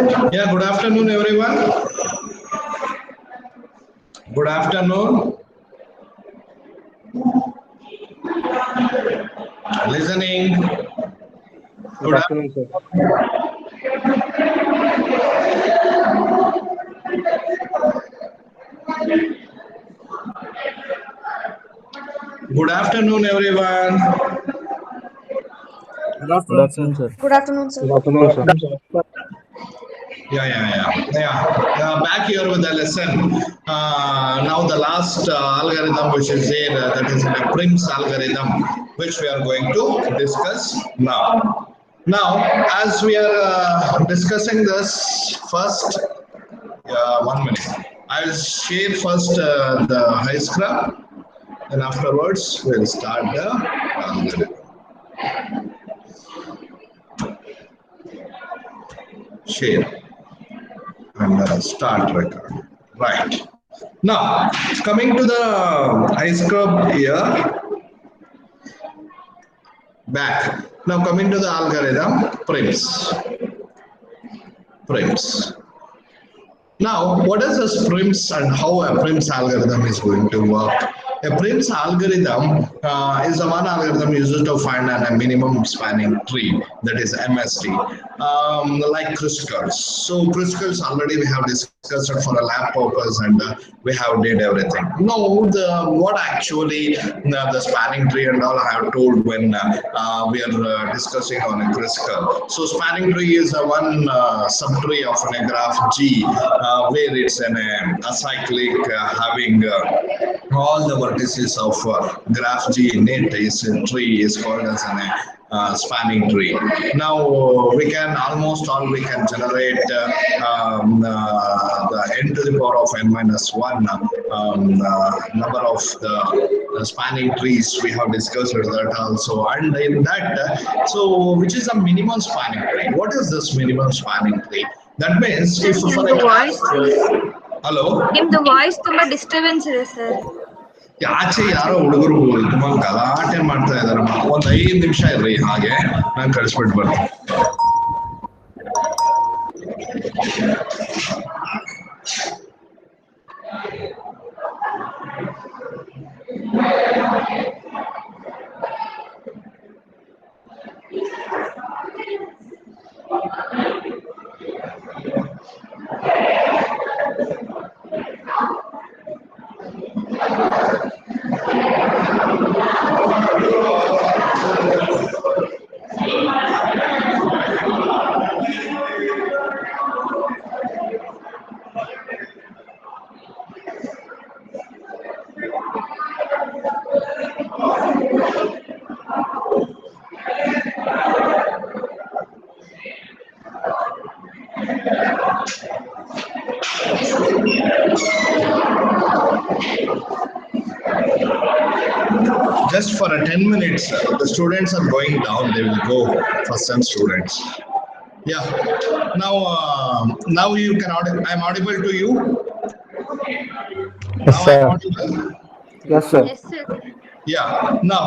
Yeah, good afternoon, everyone. Good afternoon. Listening. Good afternoon, sir. Good afternoon, everyone. Good afternoon, sir. Good afternoon, sir. Good afternoon, sir. Yeah. Back here with the lesson. Now the last algorithm which is there, that is the Prim's algorithm, which we are going to discuss now. Now, as we are discussing this first, 1 minute. I'll share first the high scrub, and afterwards we'll start the algorithm. Share and start record. Right. Now, coming to the high scrub here, back. Now coming to the algorithm, Prims. Now, what is this Prim's and how a Prim's algorithm is going to work? A Prim's algorithm is the one algorithm used to find a minimum spanning tree, that is MST, like crystals. So crystals already we have discussed it for a lab purpose, and we have did everything. Now, what actually the spanning tree and all I have told when we are discussing on a crystal. So spanning tree is one subtree of a graph G, where it's an acyclic having all the vertices of graph G in it is a tree is called as an spanning tree. Now we can generate the n to the power of n minus 1 number of the spanning trees. We have discussed that also, and in that, so which is a minimum spanning tree. What is this minimum spanning tree? That means if for a voice, hello. ನಿಮ್ದು voice ತುಂಬಾ disturbance ಇದೆ sir. ಆಚೆ ಯಾರೋ ಹುಡುಗರು ತುಂಬಾ ಗಲಾಟೆ ಮಾಡ್ತಾ ಇದಾರೆ. ಒಂದ್ 5 ನಿಮಿಷ ಇರ್ರಿ, ಹಾಗೆ ನಾನು ಕಳಿಸ್ಬಿಟ್ಟು ಬರ್ತೀನಿ. Just for a 10 minutes, the students are going down. They will go first sem students. Yeah. Now you can I'm audible to you. Yes, sir. Yes, sir. Yes, sir. Yeah. Now.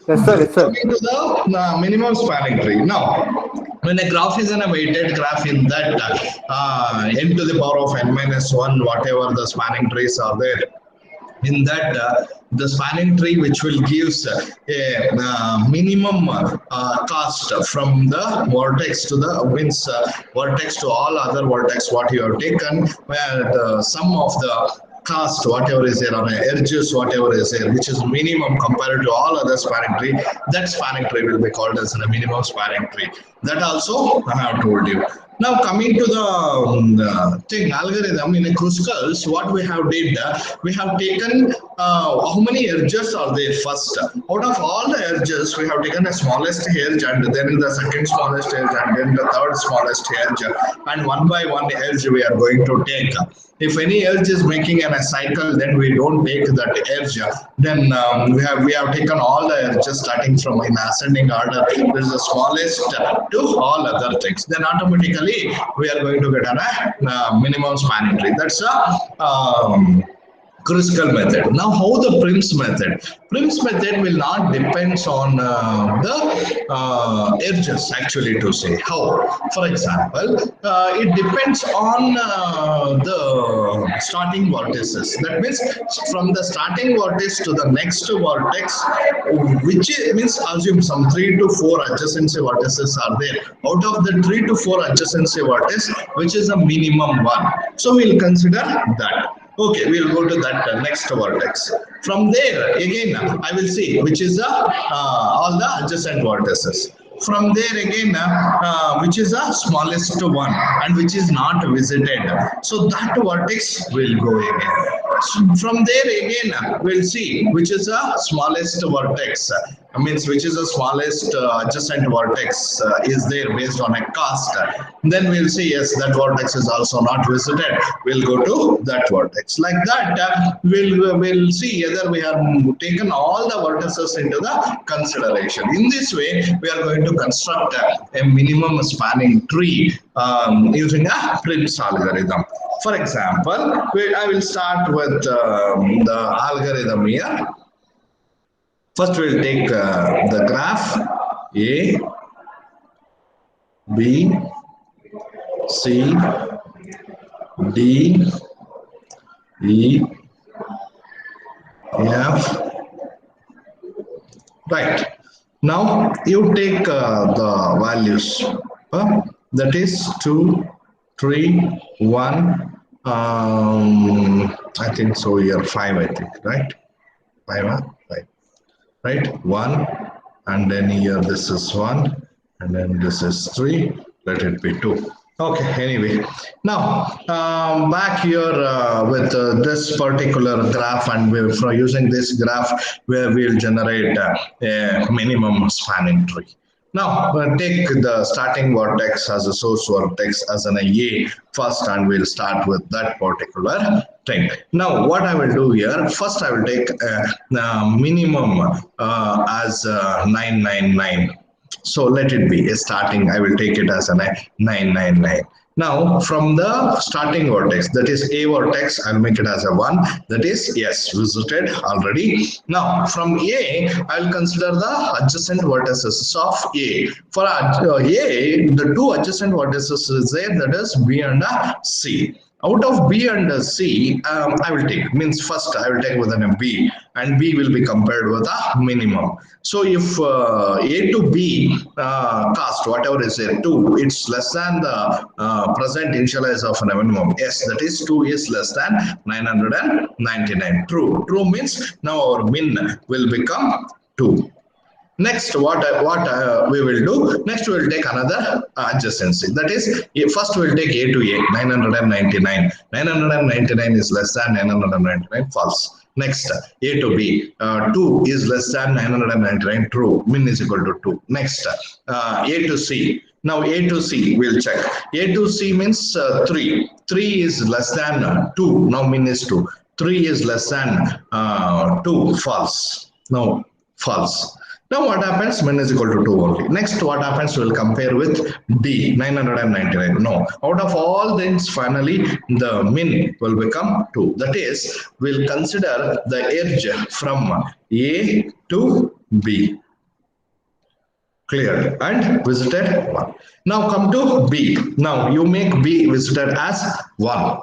Yes, sir. Yes, sir. Coming to the minimum spanning tree. Now, when a graph is in a weighted graph, in that n to the power of n minus 1, whatever the spanning trees are there, in that the spanning tree which will gives a minimum cost from the vertex to the vertex to all other vertex what you have taken, where the sum of the cost whatever is there on edges whatever is there, which is minimum compared to all other spanning tree, that spanning tree will be called as a minimum spanning tree. That also I have told you. Now coming to the thing algorithm in a crystals, what we have did, we have taken how many edges are there first. Out of all the edges, we have taken the smallest edge, and then the second smallest edge, and then the third smallest edge, and one by one edge we are going to take. If any edge is making a cycle, then we don't take that edge. Then we have taken all the edges starting from in ascending order. This is the smallest to all other things. Then automatically we are going to get a minimum spanning tree. That's a critical method. Now, how the Prim's method? Prim's method will not depends on the edges actually to say how. For example, it depends on the starting vertices. That means from the starting vertex to the next vertex, means assume some 3 to 4 adjacency vertices are there. Out of the 3 to 4 adjacency vertex, which is a minimum one. So we'll consider that. Okay, we'll go to that next vertex. From there, again, I will see which is all the adjacent vertices. From there again, which is the smallest one and which is not visited. So that vertex will go again. So from there again, we'll see which is the smallest vertex. Means which is the smallest adjacent vertex is there based on a cost. Then we'll see yes, that vertex is also not visited. We'll go to that vertex. Like that, we'll see whether we have taken all the vertices into the consideration. In this way, we are going to construct a minimum spanning tree using a Prim's algorithm. For example, I will start with the algorithm here. First, we'll take the graph A, B, C, D, E, F. Right. Now, you take the values. That is 2, 3, 1. I think so here 5, I think, right? 5, 5. Right, 1, and then here this is 1, and then this is 3, let it be 2. Okay, anyway, now back here with this particular graph, and we're using this graph where we'll generate a minimum spanning tree. Now, take the starting vertex as a source vertex as an A first, and we'll start with that particular thing. Now, what I will do here, first I will take minimum as 999. So let it be a starting, I will take it as a 999. Now, from the starting vertex, that is A vertex, I'll make it as a 1. That is, yes, visited already. Now, from A, I'll consider the adjacent vertices of A. For A, the two adjacent vertices is there, that is B and C. Out of B and C, I will take, means first I will take with an B, and B will be compared with a minimum. So if A to B cost, whatever is there, 2, it's less than the present initialize of a minimum. Yes, that is 2 is less than 999. True. True means now our min will become 2. Next, what we will do, next we will take another adjacency. That is, first we will take A to A, 999. 999 is less than 999, false. Next, A to B, 2 is less than 999, true. Min is equal to 2. Next, A to C. Now A to C, we'll check. A to C means 3. 3 is less than 2. Now min is 2. 3 is less than 2, false. No, false. Now what happens? Min is equal to 2 only. Next, what happens? We'll compare with D, 999. No. Out of all things, finally, the min will become 2. That is, we'll consider the edge from A to B. Clear and visited 1. Now come to B. Now you make B visited as 1.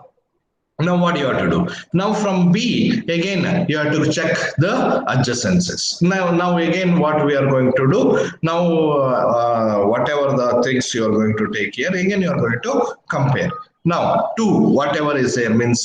Now what you have to do? Now from B, again, you have to check the adjacencies. Now again, what we are going to do? Now, whatever the things you are going to take here, again, you are going to compare. Now, 2, whatever is there, means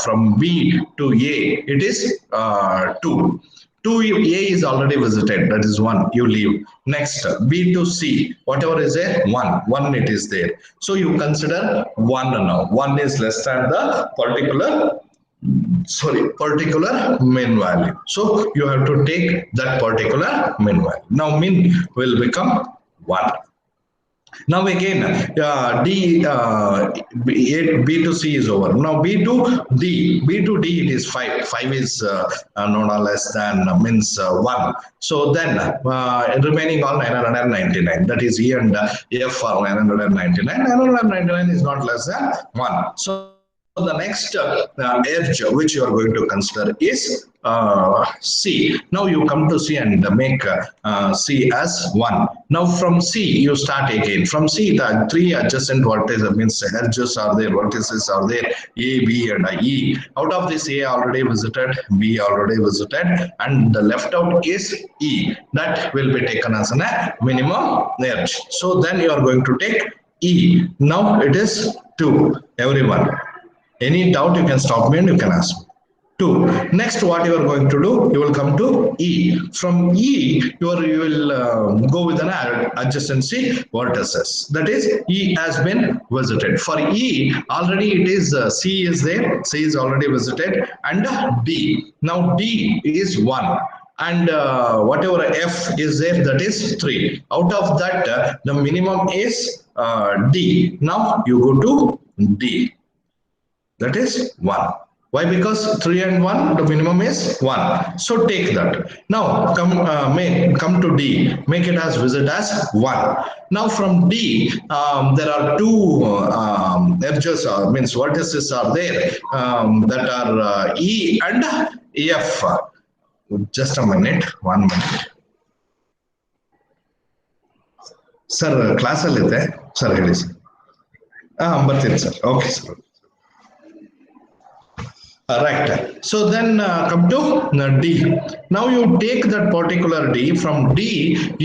from B to A, it is 2. 2 A is already visited, that is 1, you leave. Next, B to C, whatever is there, 1 it is there. So you consider 1 now. 1 is less than the particular min value. So you have to take that particular min value. Now min will become 1. Now again, B to C is over. Now B to D it is 5. 5 is no less than means 1. So then remaining on 999. That is E and F for 999. 999 is not less than 1. So the next edge which you are going to consider is C. Now you come to C and make C as 1. Now from C you start again. From C the three adjacent vertices means edges are there, vertices are there, A, B and E. Out of this A already visited, B already visited, and the left out is E. That will be taken as a minimum edge. So then you are going to take E. Now it is 2. Everyone. Any doubt you can stop me and you can ask me. 2. Next what you are going to do, you will come to E. From E you will go with an adjacency vertices. That is E has been visited. For E already it is C is there, C is already visited, and D. Now D is 1 and whatever F is there, that is 3. Out of that the minimum is D. Now you go to D. That is 1. Why? Because 3 and 1, the minimum is 1. So take that. Now come to D. Make it as visit as 1. Now from D, there are two edges, means vertices are there that are E and F. Just a minute, 1 minute. Sir, class allite? Sir, ಹೇಳಿ sir. ಬರ್ತೀನಿ sir. Okay sir. Right. So then come to D. Now you take that particular D. From D,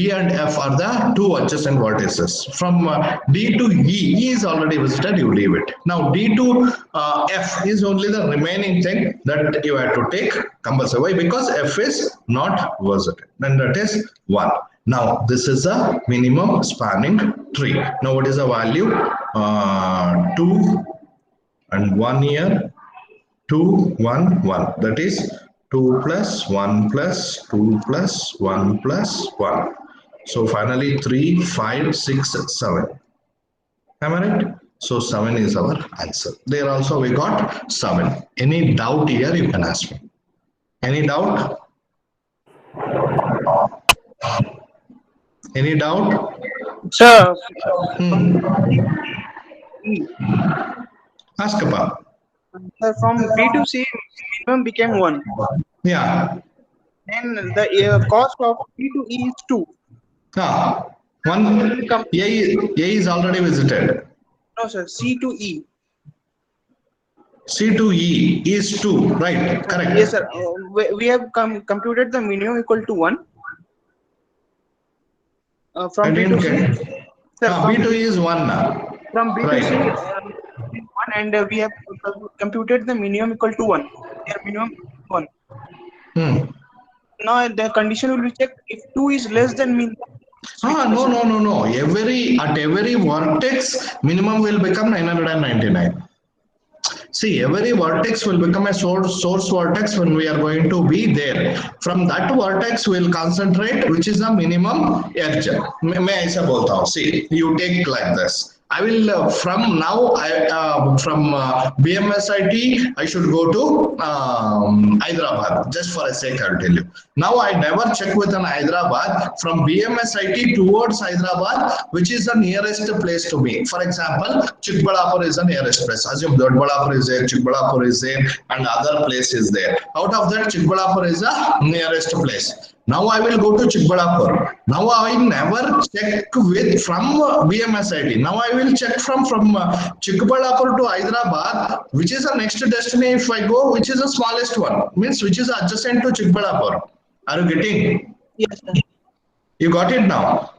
E and F are the two adjacent vertices. From D to E, E is already visited, you leave it. Now D to F is only the remaining thing that you have to take compulsory. Why? Because F is not visited. Then that is 1. Now this is a minimum spanning tree. Now what is the value? 2 and 1 here. 2, 1, 1. That is 2 plus 1 plus 2 plus 1 plus 1. So finally 3, 5, 6, 7. Am I right? So 7 is our answer. There also we got 7. Any doubt here you can ask me. Any doubt? Any doubt? Sir, Ask about. sir, from D to C, minimum became 1. Yeah. Then the cost of D to E is 2. Ah, 1. A is already visited. No, sir, C to E. C to E is 2, right? Correct. Yes, sir. We have computed the minimum equal to 1. From B to C. Sir, B to E is 1 now. From B Right. to C, 1, and we have computed the minimum equal to 1. Their minimum 1. Now the condition will be checked if 2 is less than minimum. No. At every vertex, minimum will become 999. See, every vertex will become a source vertex when we are going to be there. From that vertex, we will concentrate, which is the minimum edge. मैं ऐसा बोलता हूँ. See, you take like this. I will from now from BMSIT I should go to Hyderabad just for a sake. I'll tell you. Now I never check with an Hyderabad from BMSIT towards Hyderabad, which is the nearest place to me. For example, Chikbalapur is the nearest place. Assume Dodbalapur is there, Chikbalapur is there, and other place is there. Out of that, Chikbalapur is the nearest place. Now I will go to Chikbalapur. Now I never check with from BMSIT. Now I will check from Chikbalapur to Hyderabad, which is the next destination if I go, which is the smallest one, means which is adjacent to Chikbalapur. Are you getting? Yes, sir. You got it now?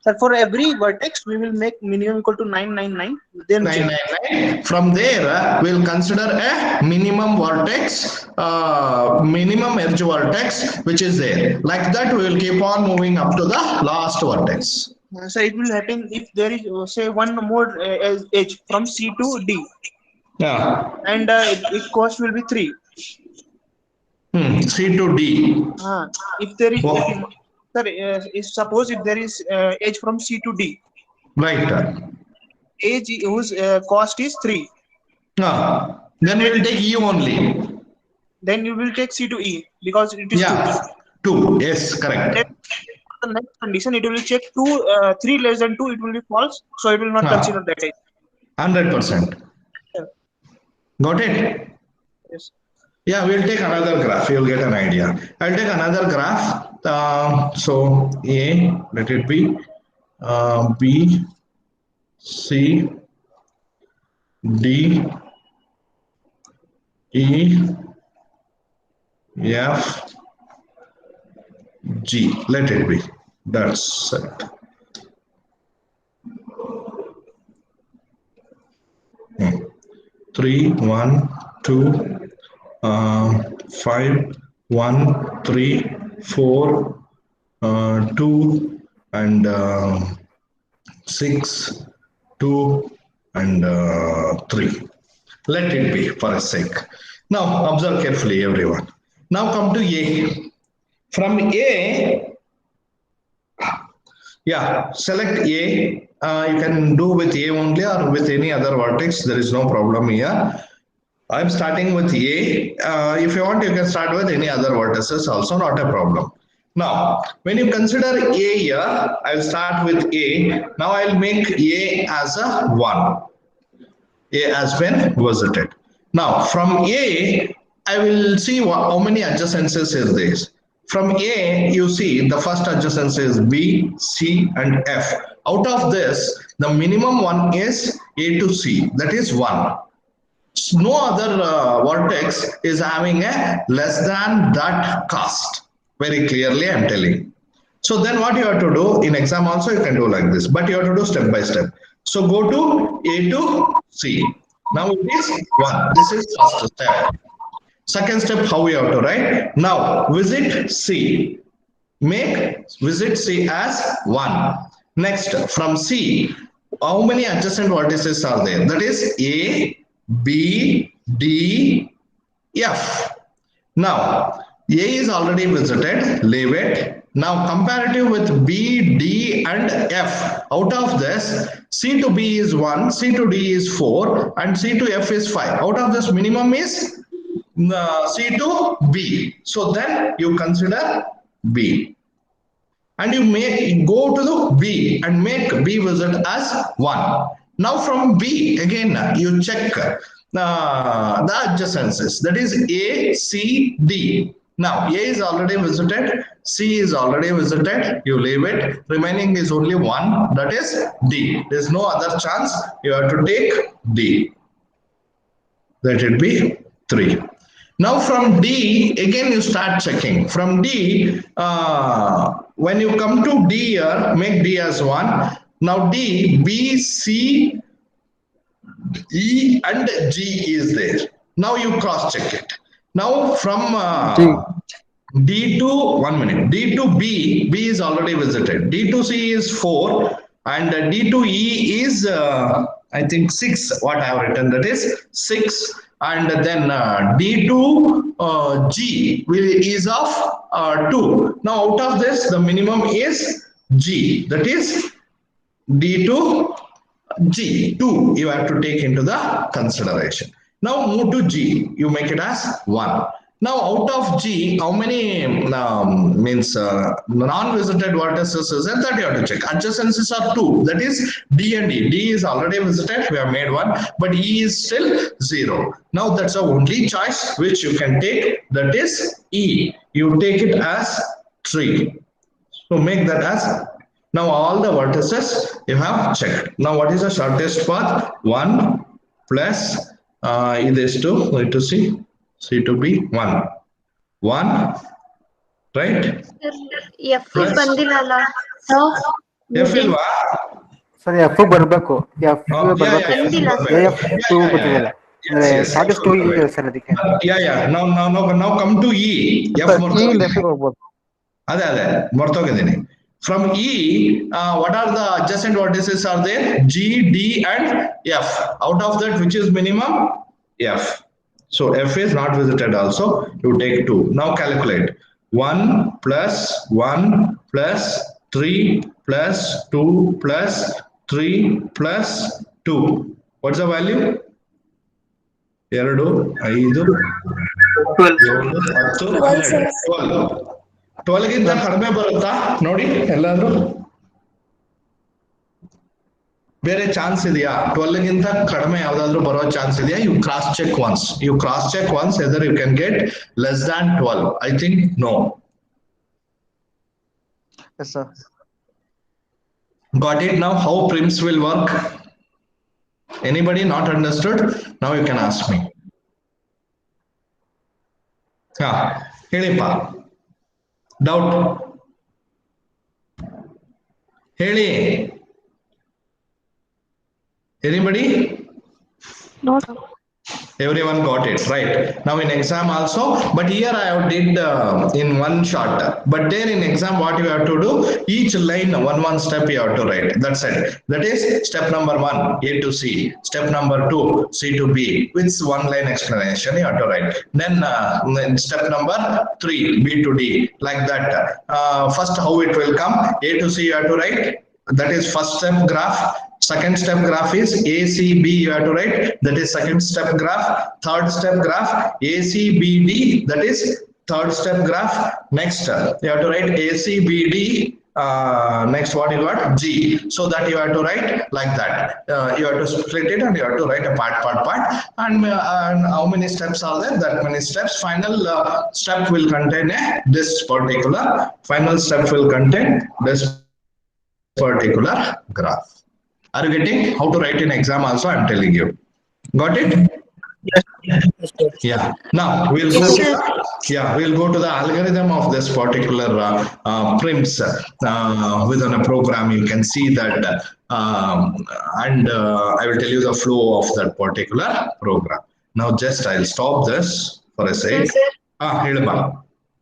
Sir, for every vertex, we will make minimum equal to 999. Then 999. From there, we'll consider a minimum vertex, minimum edge vertex, which is there. Like that, we will keep on moving up to the last vertex. So it will happen if there is, say, one more edge from C to D. Yeah. And its cost will be 3. C to D. If there is, suppose if there is edge from C to D. Right. Edge whose cost is 3. Then we will take E only. Then you will take C to E because it is 2. Yes, correct. Then the next condition, it will check 3 less than 2, it will be false. So it will not consider that edge. 100%. Got it? Yes. Yeah, we'll take another graph. You'll get an idea. I'll take another graph. So A, let it be B, C, D, E, F, G. Let it be. That's it. 3, 1, 2, 5, 1, 3, 4, 2, and 6, 2, and 3. Let it be for a sake. Now observe carefully, everyone. Now come to A. From A, yeah, select A. You can do with A only or with any other vertex. There is no problem here. I'm starting with A. If you want, you can start with any other vertices also, not a problem. Now, when you consider A here, I'll start with A. Now I'll make A as a 1. A has been visited. Now, from A, I will see how many adjacencies is this. From A, you see the first adjacency is B, C, and F. Out of this, the minimum one is A to C, that is 1. No other vertex is having a less than that cost. Very clearly, I'm telling. So then what you have to do in exam also you can do like this, but you have to do step by step. So go to A to C. Now it is 1. This is first step. Second step, how we have to write? Now visit C. Make visit C as 1. Next, from C, how many adjacent vertices are there? That is A, B, D, F. Now, A is already visited, leave it. Now, comparative with B, D, and F. Out of this, C to B is 1, C to D is 4, and C to F is 5. Out of this, minimum is C to B. So then you consider B. And you may go to the B and make B visit as 1. Now from B, again, you check the adjacencies. That is A, C, D. Now A is already visited, C is already visited, you leave it. Remaining is only 1, that is D. There is no other chance, you have to take D. Let it be 3. Now from D, again you start checking. From D, when you come to D here, make D as 1. Now D, B, C, E and G is there. Now you cross check it. Now from D to, 1 minute, D to B, B is already visited. D to C is 4 and D to E is, I think 6, what I have written, that is 6. And then D to G is of 2. Now out of this, the minimum is G, that is D to G, 2 you have to take into the consideration. Now move to G, you make it as 1. Now out of G, how many non-visited vertices is there? That you have to check. Adjacencies are 2, that is D and E. D is already visited, we have made 1, but E is still 0. Now that's the only choice which you can take, that is E. You take it as 3. So make that as, now all the vertices you have checked. Now what is the shortest path? 1 plus this to C, C to B, 1. 1, right? F Plus ಬಂದಿಲ್ಲಲ್ಲ F ಇಲ್ವಾ? ಸರಿ F ಬರ್ಬೇಕು F ಬರ್ಬೇಕು ಬಂದಿಲ್ಲ A F two ಬರ್ತಿದೆಯಲ್ಲ ಅಂದ್ರೆ shortest two ಇದೆ sir ಅದಕ್ಕೆ Now come to E. F ಈ left ಹೋಗ್ಬೋದು ಅದೇ ಮರ್ತೋಗಿದ್ದೀನಿ. From E, what are the adjacent vertices are there? G, D and F. Out of that, which is minimum? F. So F is not visited also. You take 2. Now calculate. 1 plus 1 plus 3 plus 2 plus 3 plus 2. What's the value? 2, 5, 7, 10, 12. 12 ಗಿಂತ ಕಡಿಮೆ ಬರುತ್ತಾ ನೋಡಿ ಎಲ್ಲಾದ್ರೂ? ಬೇರೆ chance ಇದೆಯಾ 12 ಗಿಂತ ಕಡಿಮೆ ಯಾವ್ದಾದ್ರು ಬರೋ ಚಾನ್ಸ್ ಇದೆಯಾ? You cross check once whether you can get less than 12. I think no. Yes, sir. Got it now how prims will work? Anybody not understood? Now you can ask me. ಹಾ ಹೇಳಿಪ್ಪ, doubt ಹೇಳಿ. Anybody? No. Everyone got it right. Now in exam also, but here I have did in one shot, but there in exam what you have to do, each line one step you have to write. That's it. That is step number 1 A to C, step number 2 C to B with one line explanation you have to write. Then step number 3 B to D, like that. First how it will come, A to C you have to write. That is first step graph. Second step graph is ACB you have to write. That is second step graph. Third step graph ACBD. That is third step graph. Next you have to write ACBD. Next what you got? G. So that you have to write like that. You have to split it and you have to write a part. And how many steps are there? That many steps. Final step will contain this particular. Final step will contain this particular graph. Are you getting how to write in exam also? I'm telling you. Got it? Yeah. Now we'll go to we'll go to the algorithm of this particular prims within a program. You can see that and I will tell you the flow of that particular program. Now just I'll stop this for a sec. ಹೇಳಮ್ಮ.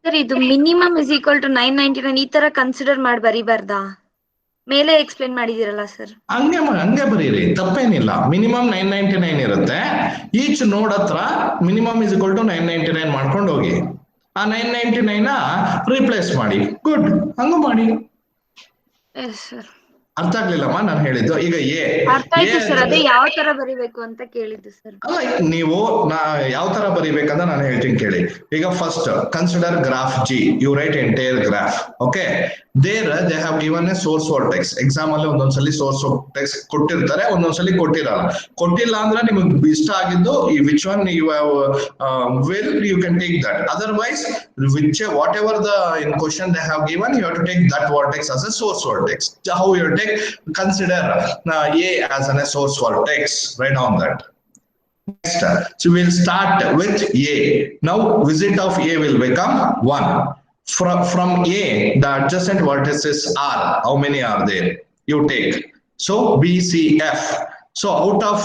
Sir ಇದು minimum is equal to 999 ಈ ತರ consider ಮಾಡಿ ಬರಿಬಾರ್ದಾ? ಮೇಲೆ explain ಮಾಡಿದಿರಲ್ಲ sir. ಹಂಗೆ ಬರೀರಿ, ತಪ್ಪೇನಿಲ್ಲ. Minimum 999 ಇರುತ್ತೆ. ಈಚ್ ನೋಡ್ ಹತ್ರ ಮಿನಿಮಮ್ ಇಸ್ ಇಕ್ವಲ್ ಟು 999 ಮಾಡ್ಕೊಂಡು ಹೋಗಿ. ಆ 999 ರೀಪ್ಲೇಸ್ ಮಾಡಿ. ಗುಡ್, ಹಂಗ ಮಾಡಿ. Yes sir. ಅರ್ಥ ಆಗ್ಲಿಲ್ಲಮ್ಮ ನಾನು ಹೇಳಿದ್ದು. ಈಗ ಅರ್ಥ ಆಯ್ತು ಸರ್, ಅದೇ ಯಾವ ತರ ಬರಿಬೇಕು ಅಂತ ಕೇಳಿದ್ದು ಸರ್. ಅಲ್ಲ, ನೀವು ಯಾವ ತರ ಬರಿಬೇಕಂತ ನಾನು ಹೇಳ್ತೀನಿ ಕೇಳಿ. ಈಗ first consider graph G. You write entire graph. Okay, there they have given a source vertex. Exam ಅಲ್ಲಿ ಒಂದೊಂದ್ಸಲಿ ಸೋರ್ಸ್ ವರ್ಟೆಕ್ಸ್ ಕೊಟ್ಟಿರ್ತಾರೆ, ಒಂದೊಂದ್ಸಲಿ ಕೊಟ್ಟಿರಲ್ಲ. ಕೊಟ್ಟಿಲ್ಲ ಅಂದ್ರೆ ನಿಮಗೆ ಇಷ್ಟ ಆಗಿದ್ದು ಈ which one you have will you can take that. Otherwise whatever the in question they have given you have to take that vertex as a source vertex. How you take? Consider A as a source vertex. Write on that. Next, so we'll start with A. Now visit of A will become 1. From A, the adjacent vertices are, how many are there? You take. So B, C, F. So out of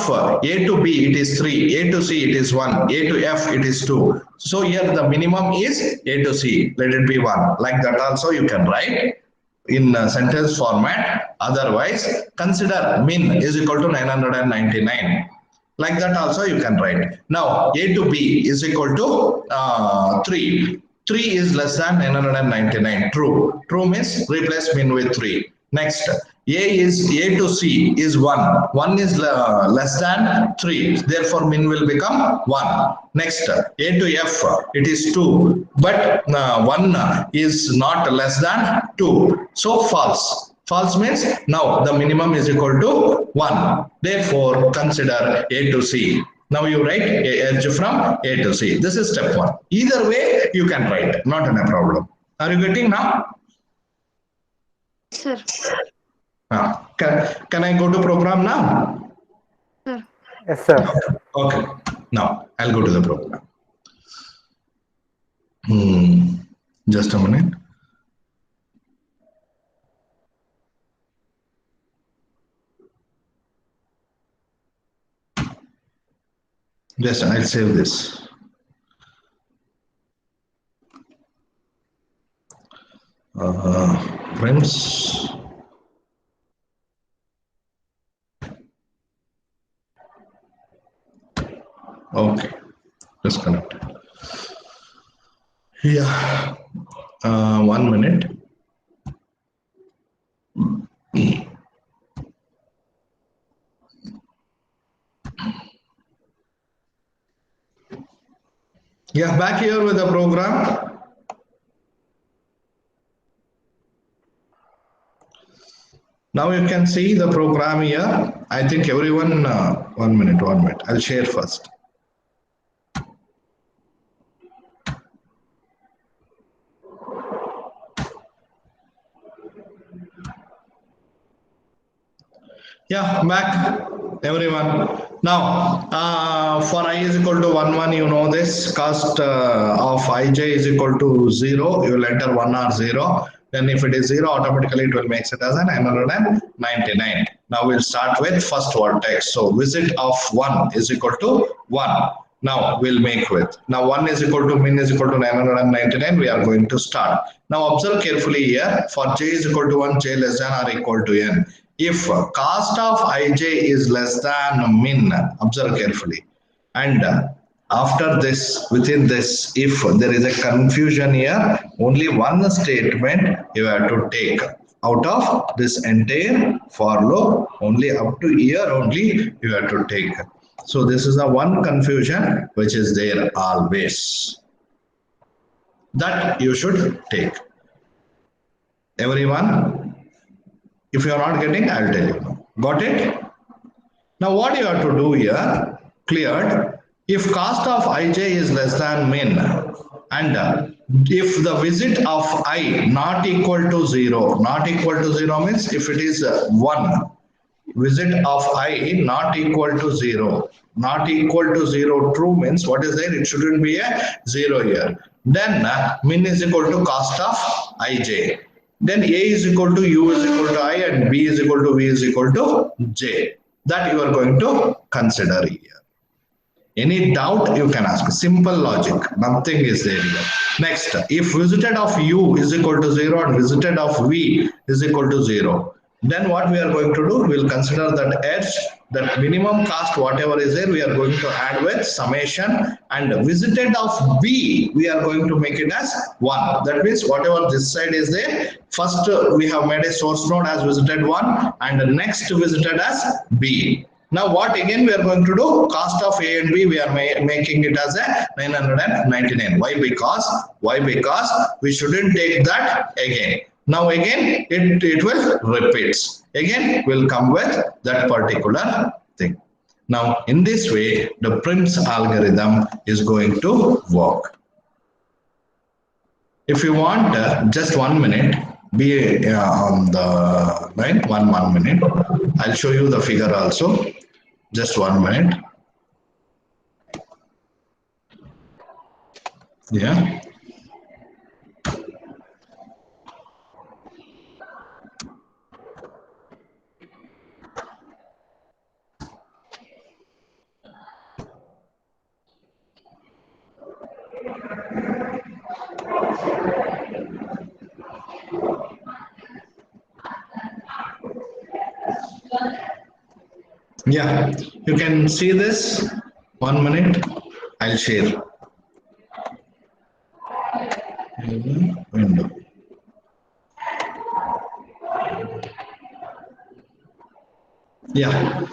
A to B it is 3, A to C it is 1, A to F it is 2. So here the minimum is A to C. Let it be 1. Like that also you can write in sentence format. Otherwise, consider min is equal to 999. Like that also you can write. Now A to B is equal to 3. 3 is less than 999. True means replace min with 3. Next, A to C is 1. 1 is less than 3. Therefore, min will become 1. Next, A to F, it is 2. But 1 is not less than 2. So, false. False means now the minimum is equal to 1. Therefore, consider A to C. Now you write edge from A to C. This is step 1. Either way, you can write. Not a problem. Are you getting now? Sir. Can I go to program now? Sir. Yes, sir. Okay. Now I'll go to the program. Just a minute. Just I'll save this. Friends. Okay, disconnect. Yeah, 1 minute. Yeah, back here with the program. Now you can see the program here. I think everyone, 1 minute, I'll share first. Yeah, back everyone. Now, for I is equal to 1, 1, you know this cost of ij is equal to 0. You will enter 1 or 0. Then if it is 0, automatically it will make it as a 999. Now we'll start with first vertex. So visit of 1 is equal to 1. Now we'll make with. Now 1 is equal to min is equal to 999. We are going to start. Now observe carefully here. For j is equal to 1, j less than or equal to n. If cost of ij is less than min, observe carefully. And after this, within this, if there is a confusion here, only one statement you have to take out of this entire for loop. Only up to here only you have to take. So this is the one confusion which is there always. That you should take. Everyone, if you are not getting, I'll tell you. Got it? Now what you have to do here, cleared, if cost of ij is less than min and if the visit of I not equal to 0, not equal to 0 means if it is 1, visit of I not equal to 0, not equal to 0 true means what is there? It shouldn't be a 0 here. Then min is equal to cost of ij. Then a is equal to u is equal to I and b is equal to v is equal to j. That you are going to consider here. Any doubt you can ask. Simple logic. Nothing is there here. Next, if visited of u is equal to 0 and visited of v is equal to 0, then what we are going to do, we will consider that edge, that minimum cost, whatever is there, we are going to add with summation, and visited of b, we are going to make it as 1. That means whatever this side is there, first we have made a source node as visited 1 and the next visited as b. Now what again we are going to do, cost of a and b, we are making it as a 999. Why? Because we shouldn't take that again. Now again it will repeat. Again will come with that particular thing. Now in this way the Prim's algorithm is going to work. If you want just 1 minute, be on the line, 1 minute. I'll show you the figure also. Just 1 minute. Yeah. Yeah, you can see this. 1 minute. I'll share. Window. Yeah.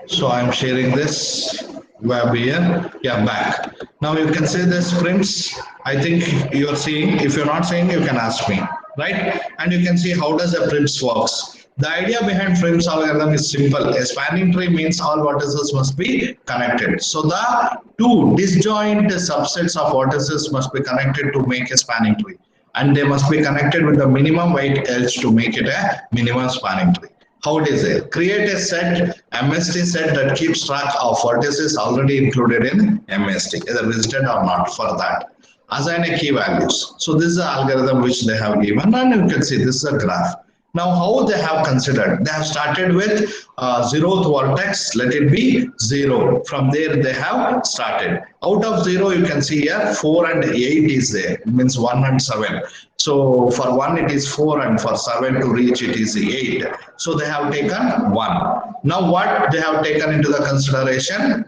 So I'm sharing this web here. Yeah, back. Now you can see this Prims. I think you are seeing. If you're not seeing, you can ask me, right? And you can see how does the Prims works. The idea behind Prim's algorithm is simple. A spanning tree means all vertices must be connected. So the two disjoint subsets of vertices must be connected to make a spanning tree. And they must be connected with the minimum weight edge to make it a minimum spanning tree. How it is there? Create a set, MST set that keeps track of vertices already included in MST, either visited or not for that. Assign a key values. So this is the algorithm which they have given and you can see this is a graph. Now how they have considered? They have started with 0th vertex, let it be 0. From there they have started. Out of 0 you can see here 4 and 8 is there. It means 1 and 7. So for 1 it is 4 and for 7 to reach it is 8. So they have taken 1. Now what they have taken into the consideration?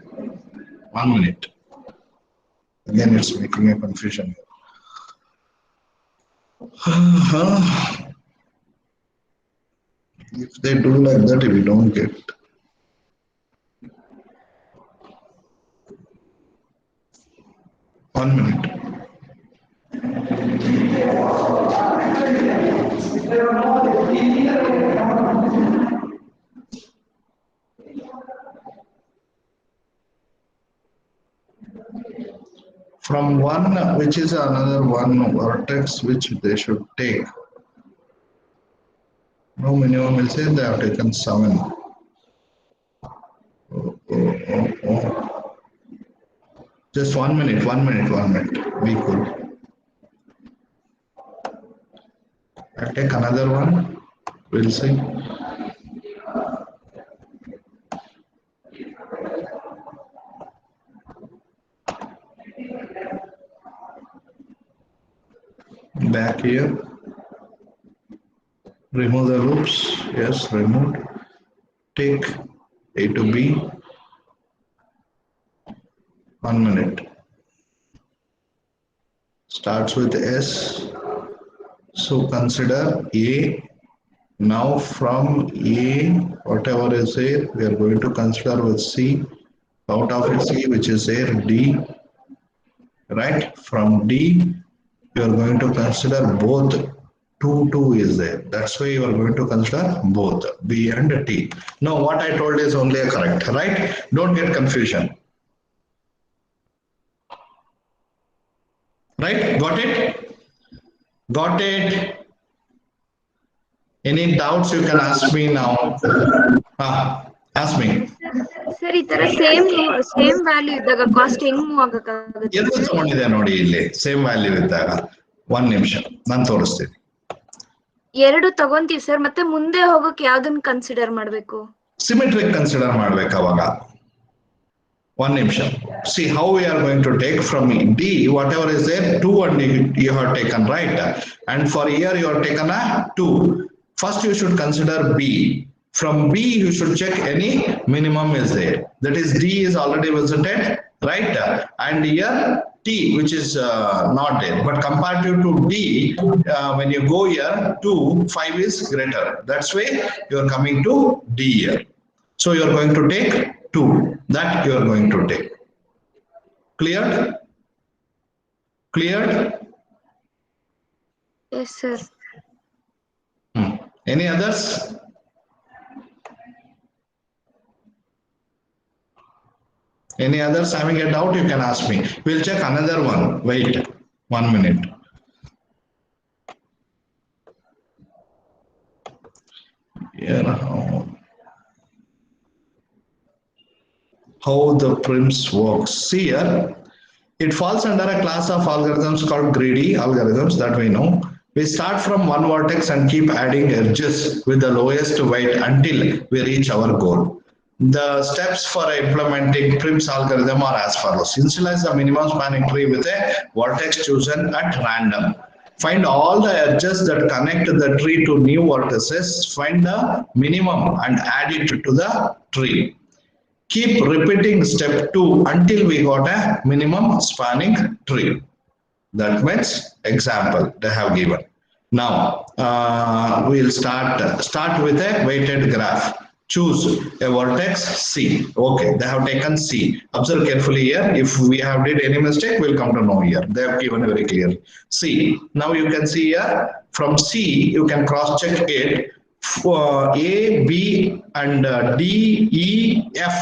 1 minute. Again it's making a confusion. If they do like that, we don't get. One minute. From one, which is another one vertex which they should take. No minimum will say they have taken 7. Oh. Just 1 minute. Be cool. I'll take another one. We'll see. Back here. Remove the loops. Yes, removed. Take A to B. 1 minute. Starts with S. So consider A. Now from A, whatever is there, we are going to consider with C. Out of C, which is there, D. Right? From D, you are going to consider both. 2 is there. That's why you are going to consider both B and T. No, what I told is only a correct, right? Don't get confusion. Right? Got it? Got it? Any doubts you can ask me now. Ask me. Sir, ಈ ತರ same value ಇದ್ದಾಗ cost ಹೆಂಗ್ move ಆಗಕ್ಕಾಗುತ್ತೆ? ಎಲ್ಲಿ ತಗೊಂಡಿದೆ ನೋಡಿ ಇಲ್ಲಿ same value ಇದ್ದಾಗ 1 ನಿಮಿಷ ನಾನು ತೋರಿಸ್ತೀನಿ. 2 ತಗೊಂತೀವಿ ಸರ್, ಮತ್ತೆ ಮುಂದೆ ಹೋಗಕ್ಕೆ ಯಾವ್ದನ್ನ ಕನ್ಸಿಡರ್ ಮಾಡ್ಬೇಕು? ಸಿಮೆಟ್ರಿಕ್ ಕನ್ಸಿಡರ್ ಮಾಡ್ಬೇಕು ಅವಾಗ. 1 ನಿಮಿಷ. See how we are going to take from D, whatever is there, 2 and you have taken, right? And for here you have taken a 2. First you should consider B. From B you should check any minimum is there. That is D is already visited, right? And here T, which is not there. But comparative to D, when you go here, 2, 5 is greater. That's why you are coming to D here. So you are going to take 2. That you are going to take. Cleared? Cleared? Yes, sir. Any others? Any others having a doubt, you can ask me. We'll check another one. Wait 1 minute. Here, how the Prim's works. See here, it falls under a class of algorithms called greedy algorithms that we know. We start from one vertex and keep adding edges with the lowest weight until we reach our goal. The steps for implementing Prim's algorithm are as follows. Initialize the minimum spanning tree with a vertex chosen at random. Find all the edges that connect the tree to new vertices. Find the minimum and add it to the tree. Keep repeating step 2 until we got a minimum spanning tree. That means example they have given. Now we'll start with a weighted graph. Choose a vertex C. Okay, they have taken C. Observe carefully here. If we have did any mistake, we'll come to know here. They have given very clear. C. Now you can see here from C, you can cross check it. For A, B, and D, E, F.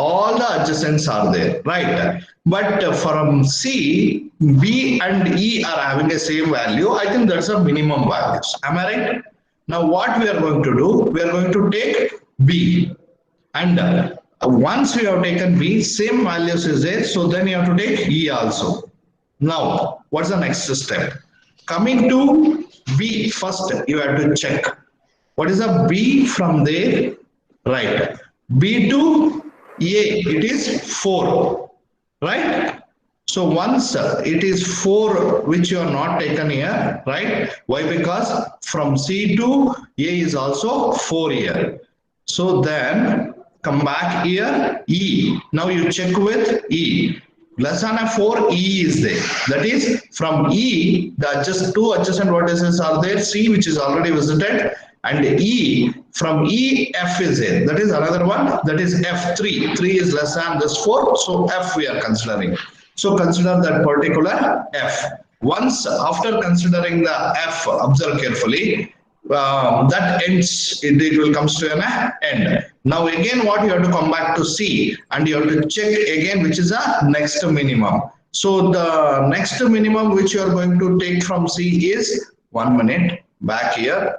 All the adjacents are there, right? But from C, B and E are having a same value. I think that's a minimum values. Am I right? Now what we are going to do? We are going to take B, and once we have taken B, same values is there. So then you have to take E also. Now what's the next step? Coming to B, first you have to check. What is a B from there? Right. B to A, it is 4, right? So once it is 4, which you are not taken here, right? Why? Because from C to A is also 4 here. So then come back here, E. Now you check with E. Less than a 4, E is there. That is from E, the two adjacent vertices are there. C, which is already visited, and E. From E, F is there. That is another one. That is F3. 3 is less than this 4. So F we are considering. So consider that particular F. Once after considering the F, observe carefully. That ends. It will comes to an end. Now again, what you have to come back to C, and you have to check again which is the next minimum. So the next minimum which you are going to take from C is 1 minute back here.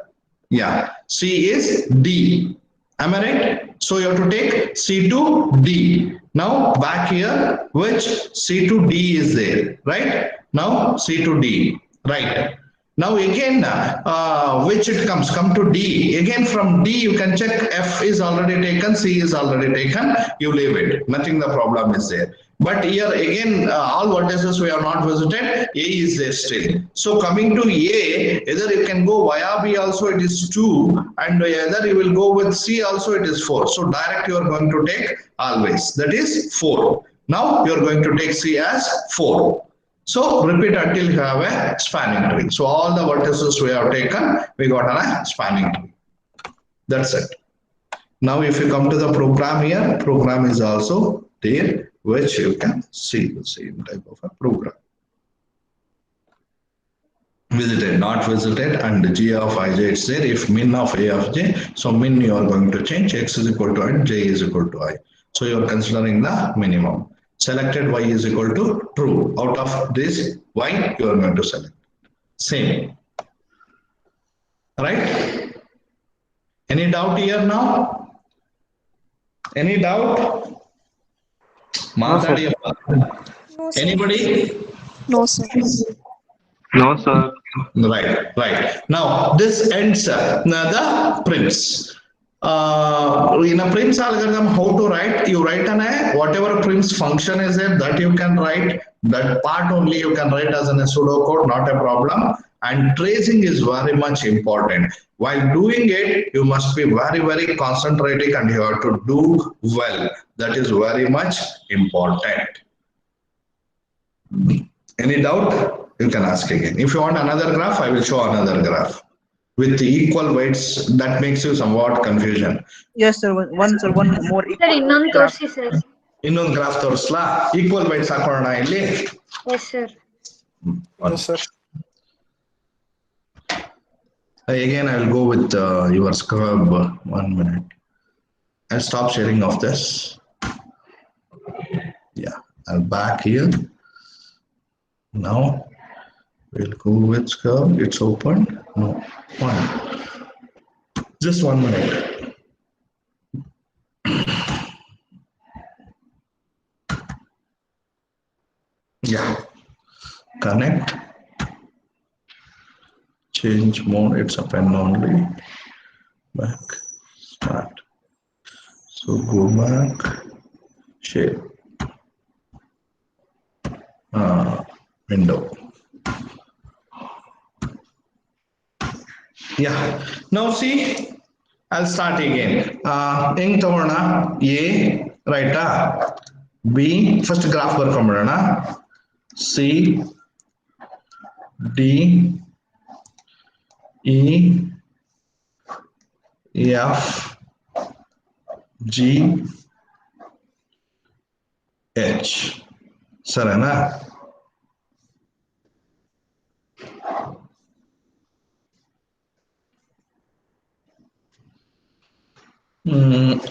Yeah, C is D. Am I right? So you have to take C to D. Now back here, which C to D is there, right? Now C to D, right? Now again, which it come to D. Again from D you can check F is already taken, C is already taken, you leave it. Nothing the problem is there. But here again, all vertices we have not visited, A is there still. So coming to A, either you can go via B also it is 2 and either you will go with C also it is 4. So direct you are going to take always, that is 4. Now you are going to take C as 4. So repeat until you have a spanning tree. So all the vertices we have taken, we got a spanning tree. That's it. Now if you come to the program here, program is also there, which you can see the same type of a program. Visited, not visited, and G of ij is there. If min of A of j, so min you are going to change, x is equal to and j is equal to I. So you are considering the minimum. Selected y is equal to true. Out of this y, you are going to select. Same. Right? Any doubt here now? Any doubt? No, sir. No, sir. Anybody? No, sir. No, sir. Right. Now this ends the Prim's. In a Prim's algorithm, how to write? You write an a whatever Prim's function is there that you can write. That part only you can write as a pseudocode, not a problem. And tracing is very much important. While doing it, you must be very concentrating and you have to do well. That is very much important. Any doubt? You can ask again. If you want another graph, I will show another graph with the equal weights. That makes you somewhat confusion. Yes, sir. One more. Sir, ಇನ್ನೊಂದು ತೋರಿಸಿ sir. ಇನ್ನೊಂದು graph ತೋರಿಸ್ಲಾ? Equal weights ಹಾಕೋಣ ಇಲ್ಲಿ. Yes, sir. Yes, sir. Again, I will go with your scrub. 1 minute. I'll stop sharing of this. Yeah, I'll back here. Now we'll go with scrub. It's open. No, one. Just 1 minute. Yeah. Connect. Change mode. It's a pen only. Back. Start. So go back. Share. Window. Yeah. Now see, I'll start again. Eng tagona A, right? B, first graph ಬರ್ಕೊಂಡ್ಬಿಡೋಣ. C, D, E, F, G, H. ಸರಿನಾ?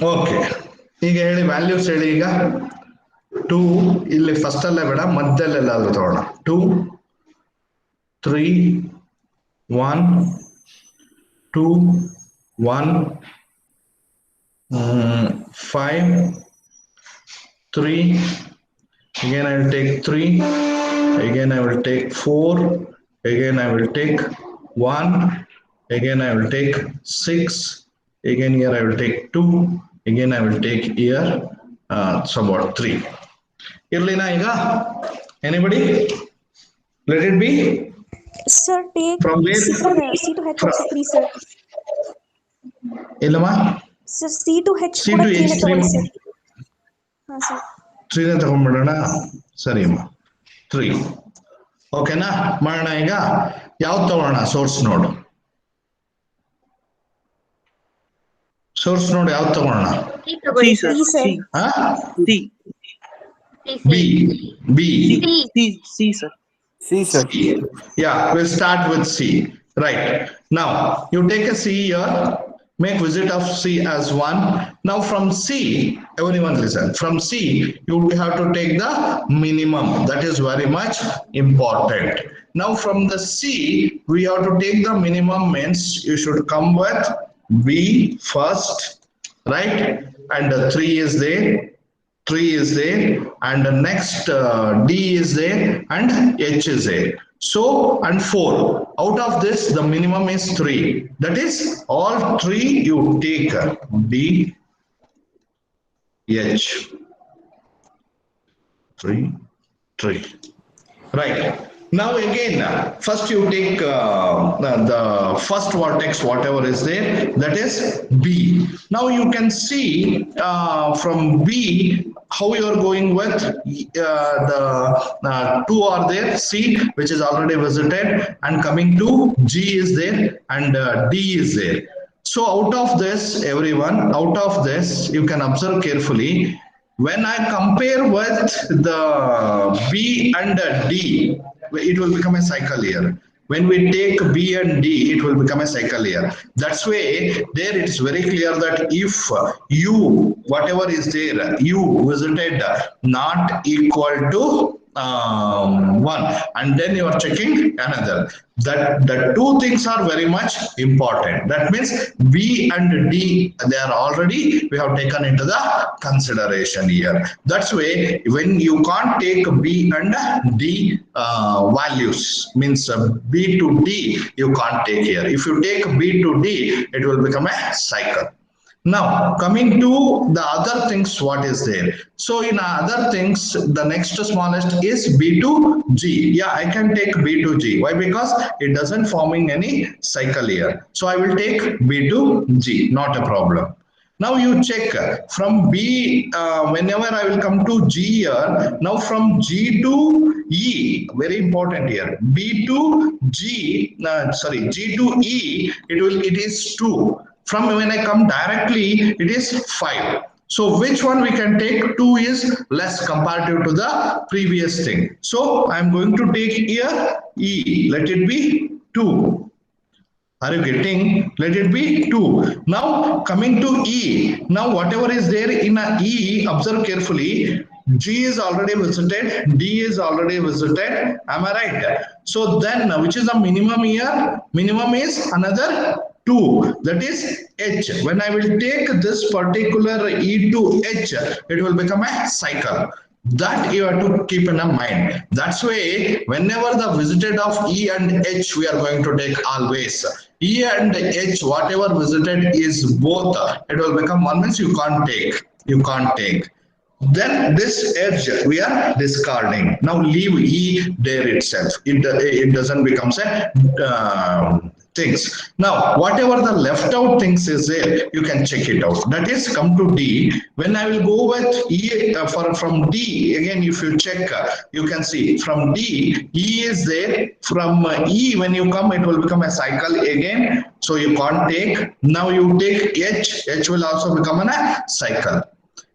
Okay, ಈಗ ಹೇಳಿ values ಹೇಳಿ. ಈಗ 2 ಇಲ್ಲಿ first ಅಲ್ಲೇ ಬೇಡ, ಮಧ್ಯದಲ್ಲೆಲ್ಲಾದ್ರೂ ತಗೋಣ. 2, 3, 1, 2, 1, 5, 3. Again I will take 3. Again I will take 4. Again I will take 1. Again I will take 6. Again here I will take 2. Again I will take here so about 3. Irlina iga? Anybody? Let it be. Sir, take From where? C to H also 3, sir. Illama? Sir, C to H C ಕೂಡ to 3 H, ನೇ ತಗೊಳ್ಳಿ sir. ಹಾ sir. 3 ನೇ ತಗೊಂಡ್ಬಿಡೋಣ. ಸರಿ ಅಮ್ಮ, 3. ಓಕೆನಾ? ಮಾಡೋಣ. ಈಗ ಯಾವ್ದು ತಗೊಳ್ಳೋಣ? ಸೋರ್ಸ್ ನೋಡು. ಸೋರ್ಸ್ ನೋಡಿ ಯಾವ್ದು ತಗೊಳ್ಳೋಣ? C, sir. sir. C. B. B. C, sir. C, sir. Yeah, we'll start with C. Right. Now, you take a C here, make visit of C as 1, Now from C, everyone listen. From C, you have to take the minimum. That is very much important. Now from the C, we have to take the minimum means you should come with B first, right? And 3 is there. 3 is there, and the next D is there, and H is there. So, and 4. Out of this, the minimum is 3. That is, all 3 you take D, H, 3, 3. Right. Now again, first you take the first vertex, whatever is there, that is B. Now you can see from B how you are going with the 2 are there, C, which is already visited, and coming to G is there, and D is there. So out of this, everyone, out of this, you can observe carefully. When I compare with the B and D, it will become a cycle here. When we take B and D, it will become a cycle here. That's why there it is very clear that if U, whatever is there, U visited not equal to 1, and then you are checking another. That the two things are very much important. That means B and D, they are already, we have taken into the consideration here. That's why when you can't take B and D values, means B to D, you can't take here. If you take B to D, it will become a cycle. Now coming to the other things, what is there? So in other things, the next smallest is B to G. Yeah, I can take B to G. Why? Because it doesn't forming any cycle here. So I will take B to G, not a problem. Now you check from B, whenever I will come to G here, now from G to E, very important here, B to G, G to E, it is 2. From when I come directly, it is 5. So which one we can take? 2 is less comparative to the previous thing. So I am going to take here E. Let it be 2. Are you getting? Let it be 2. Now coming to E. Now whatever is there in a E, observe carefully. G is already visited. D is already visited. Am I right? So then which is the minimum here? Minimum is another 2, that is H. When I will take this particular E to H, it will become a cycle. That you have to keep in mind. That's why whenever the visited of E and H, we are going to take always. E and H, whatever visited is both, it will become 1, means you can't take. You can't take. Then this edge we are discarding. Now leave E there itself. It doesn't become a things. Now whatever the left out things is there, you can check it out. That is come to D. When I will go with E from D, again if you check, you can see from D, E is there. From E, when you come, it will become a cycle again. So you can't take. Now you take H. H will also become a cycle.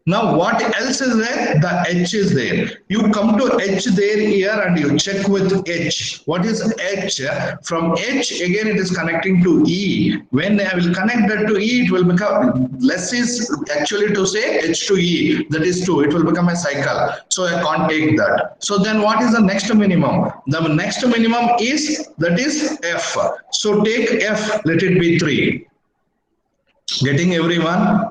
Now what else is there? The H is there. You come to H there here and you check with H. What is H? From H again it is connecting to E. When I will connect that to E, it will become, less is actually to say H to E. That is 2. It will become a cycle. So I can't take that. So then what is the next minimum? The next minimum is, that is F. So take F, let it be 3. Getting everyone?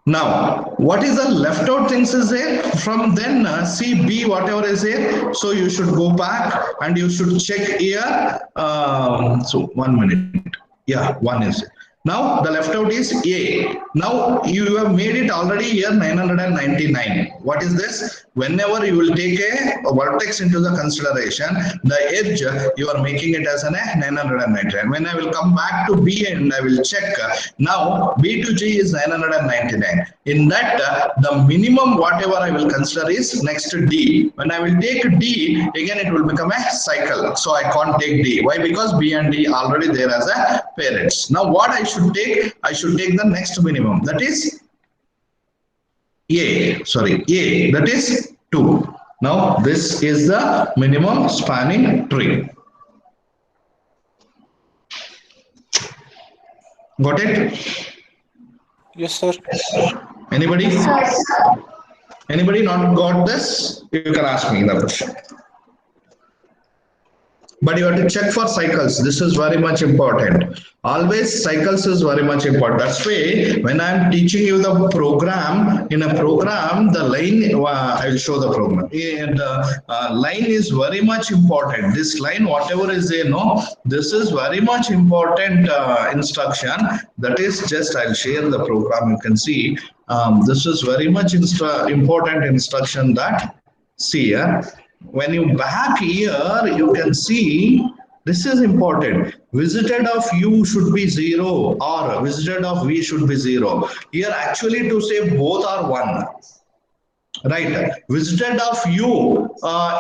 Now, what is the left out things is there? From then C, B, whatever is there. So you should go back and you should check here. So 1 minute. Yeah, 1 is. Now the left out is A. Now you have made it already here 999. What is this? Whenever you will take a vertex into the consideration, the edge you are making it as a 999. When I will come back to B and I will check, now B to G is 999. In that the minimum whatever I will consider is next to D. When I will take D, again it will become a cycle. So I can't take D. Why? Because B and D already there as a parents. Now what I should take? I should take the next minimum. That is A. Sorry, A. That is 2. Now this is the minimum spanning tree. Got it? Yes, sir. Anybody? Anybody not got this? You can ask me the question. But you have to check for cycles. This is very much important. Always cycles is very much important. That's why when I'm teaching you the program, in a program, the line, I will show the program. And line is very much important. This line, whatever is there, no, this is very much important instruction. That is just, I'll share the program. You can see this is very much important instruction that, see here. When you back here, you can see this is important. Visited of u should be 0 or visited of v should be 0. Here actually to say both are 1. Right. Visited of u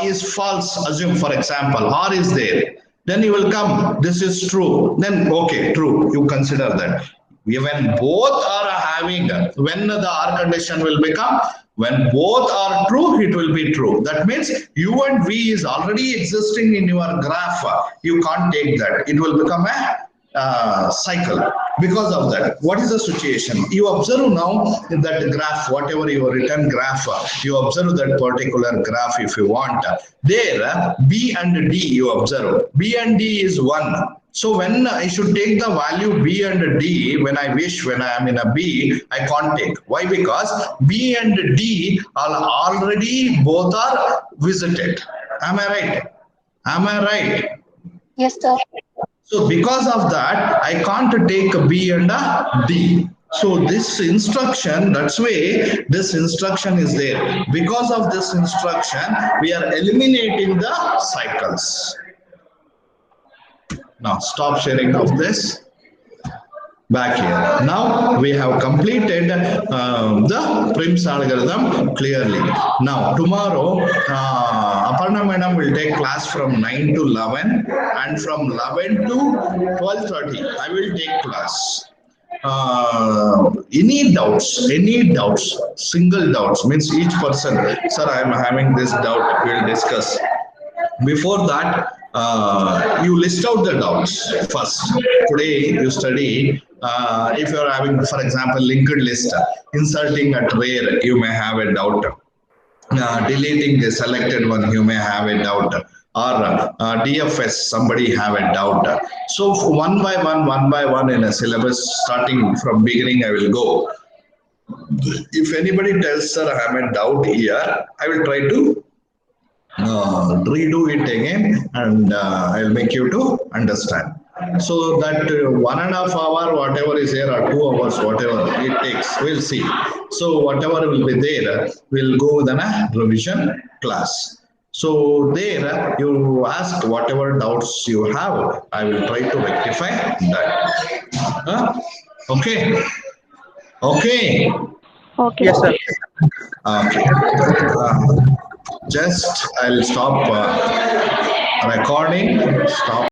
is false. Assume for example r is there. Then you will come. This is true. Then okay, true. You consider that. When both are having, when the r condition will become, when both are true, it will be true. That means u and v is already existing in your graph. You can't take that. It will become a cycle. Because of that, what is the situation? You observe now in that graph, whatever your written graph, you observe that particular graph if you want. There, b and d you observe. B and d is 1. So when I should take the value b and d, when I am in a b, I can't take. Why? Because b and d are already both are visited. Am I right? Am I right? Yes, sir. So because of that, I can't take a b and a d. So this instruction, that's why this instruction is there. Because of this instruction, we are eliminating the cycles. Now stop sharing of this. Back here. Now we have completed the Prim's algorithm clearly. Now tomorrow, Aparna madam will take class from 9 to 11 and from 11 to 12:30. I will take class. Any doubts, single doubts, means each person, sir, I am having this doubt, we will discuss. Before that, you list out the doubts first. Today you study, if you are having, for example, linked list, inserting at where you may have a doubt. Deleting the selected one, you may have a doubt. Or DFS, somebody have a doubt. So one by one in a syllabus, starting from beginning, I will go. If anybody tells, sir, I have a doubt here, I will try to redo it again and I'll make you to understand. So that 1.5 hours, whatever is there, or 2 hours, whatever it takes, we'll see. So whatever will be there, we'll go with a revision class. So there you ask whatever doubts you have, I will try to rectify that. Okay. Okay. Okay. Yes, sir. Okay. Just I'll stop recording. Stop.